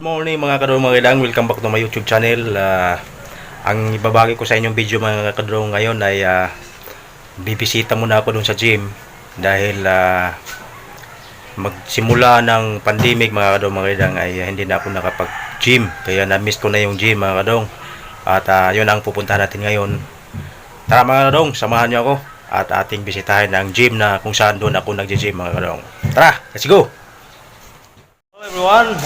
Good morning mga kadrong mga ilang, welcome back to my YouTube channel. Ang ibabagi ko sa inyong video mga kadrong ngayon ay bibisita muna ako dun sa gym dahil magsimula ng pandemic mga kadrong mga ilang ay hindi na ako nakapag-gym, kaya na-miss ko na yung gym mga kadrong. At yun ang pupuntahan natin ngayon. Tara mga kadrong, samahan niyo ako at ating bisitahin ang gym na kung saan doon ako nag-gym mga kadrong. Tara, let's go! Hello everyone,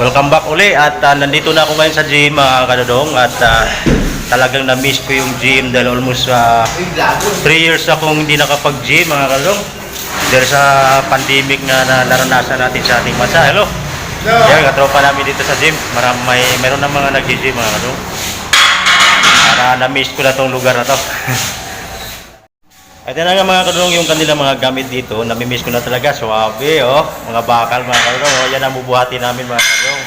welcome back uli at nandito na ako ngayon sa gym mga kadodong at talagang na-miss ko yung gym dahil almost 3 years akong hindi nakapag-gym mga kadodong dahil sa pandemic na naranasan natin sa ating bansa. Hello! Yan, katropa namin dito sa gym, mayroon na mga nag-gym mga kadodong. Na-miss ko na tong lugar na to. At yan nga mga kadulong yung kanilang mga gamit dito, namimiss ko na talaga, suwabe oh, mga bakal mga kadulong, oh, yan ang bubuhati namin mga kadulong.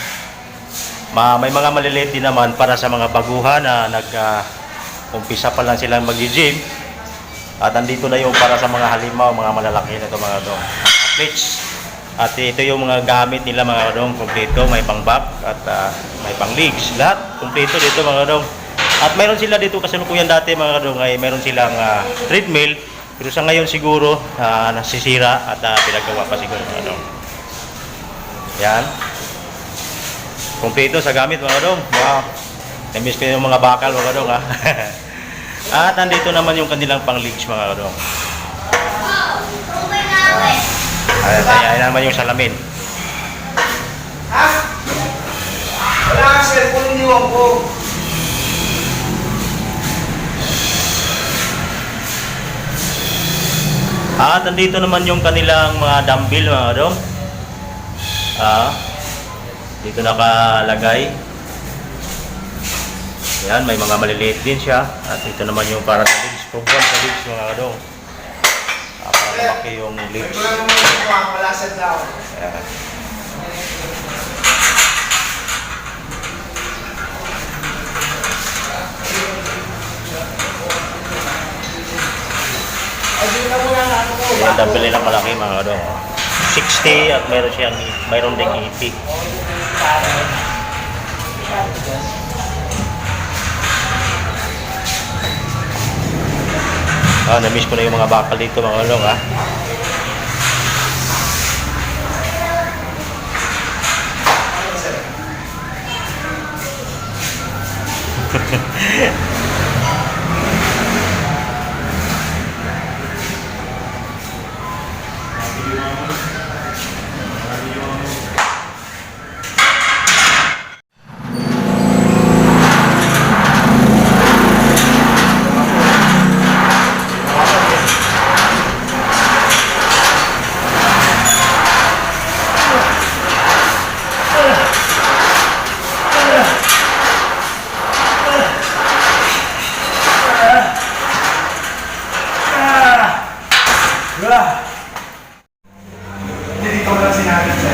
May mga maliliit din naman para sa mga baguhan na umpisa pa lang silang mag-gym. At andito na yung para sa mga halimaw, mga malalaki na ito mga kadulong, plates. At ito yung mga gamit nila mga kadulong, kompleto, may pang back at may pang legs, lahat kompleto dito mga kadulong. At mayroon sila dito kasalukuyan dati mga kadong ay mayroon silang treadmill, pero sa ngayon siguro nasisira at pinagawa pa siguro mga kadong. Yan. Kompleto sa gamit mga kadong. Wow. Na-miss ko yung mga bakal mga kadong ha. At nandito naman yung kanilang pang legs mga kadong. Ayan naman yung salamin. Ha? Wala ka cellphone niyo ako. At nandito naman yung kanilang mga dumbbell mga kadong. Dito nakalagay. Yan, may mga maliliit din siya. At ito naman yung para sa legs, program sa legs mga kadong. Para lumaki yung legs. Yan. Yung dumbbell nilang malaki mga kadong. 60 at mayroon ding 80. Na-miss ko na yung mga bakal dito mga kadong ha. Hindi ko lang sinabi sa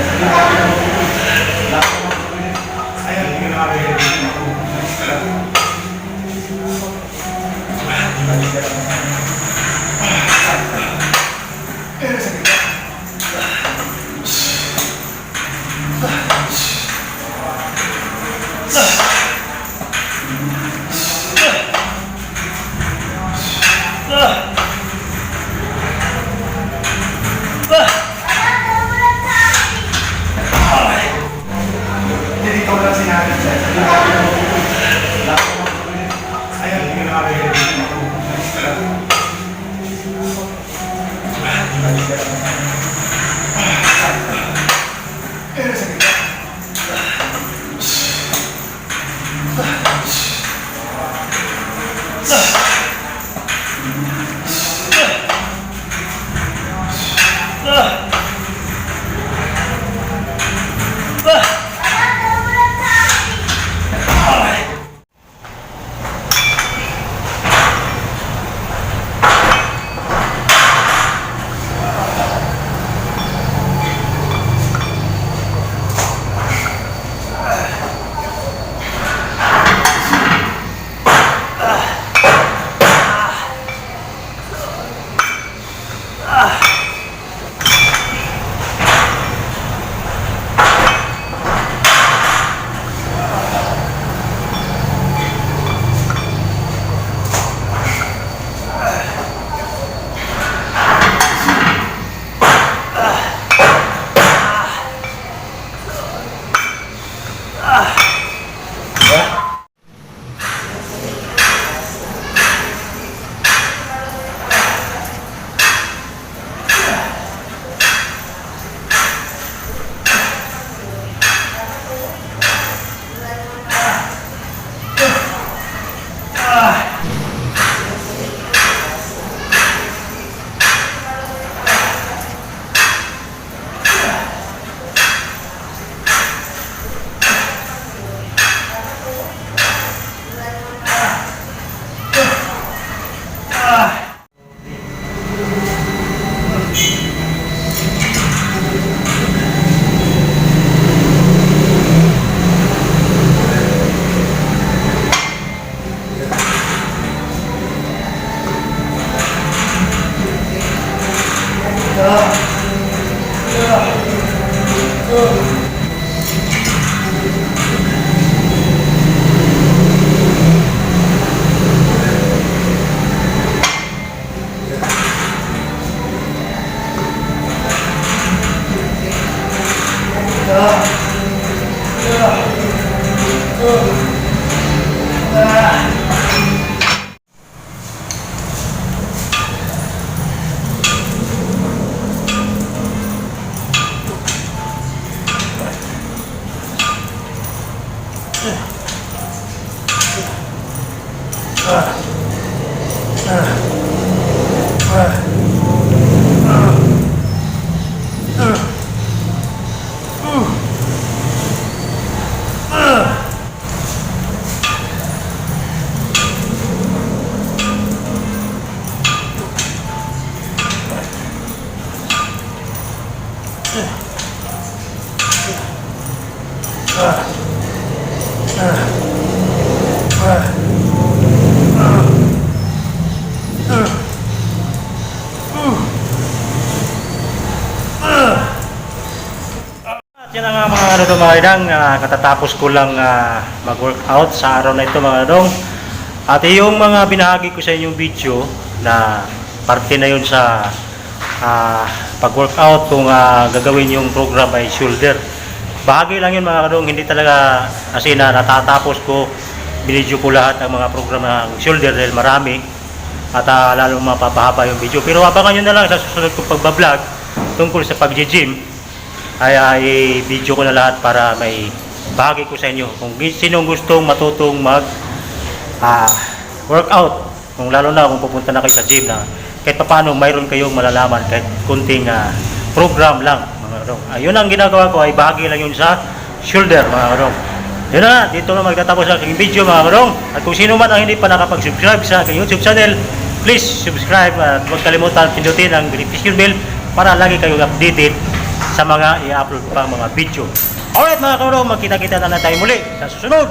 At yan ang mga ano to mga idang, katatapos ko lang mag-workout sa araw na ito mga idong. At yung mga binahagi ko sa inyong video na parte na yun sa pag-workout kung gagawin yung program ay shoulder. Bahagi lang yun mga kadong, hindi talaga kasi na natatapos ko, binidyo ko lahat ng mga program ng shoulder dahil marami at lalo mapapahaba yung video. Pero abangan nyo na lang sa susunod kong pagbablog tungkol sa pag-gym ay video ko na lahat para may bahagi ko sa inyo kung sinong gustong matutong mag workout, kung lalo na kung pupunta na kayo sa gym na kahit paano mayroon kayong malalaman kahit kunting program lang mga kadong. Yun ang ginagawa ko ay bahagi lang yun sa shoulder mga kadong. Yun na, dito na magtatapos ang aking video mga kadong. At kung sino man ang hindi pa nakapag-subscribe sa aking YouTube channel, please subscribe at huwag kalimutan pindutin ang notification bell para lagi kayong updated sa mga i-upload pang mga video. Alright mga kadong, magkita-kita na tayo muli sa susunod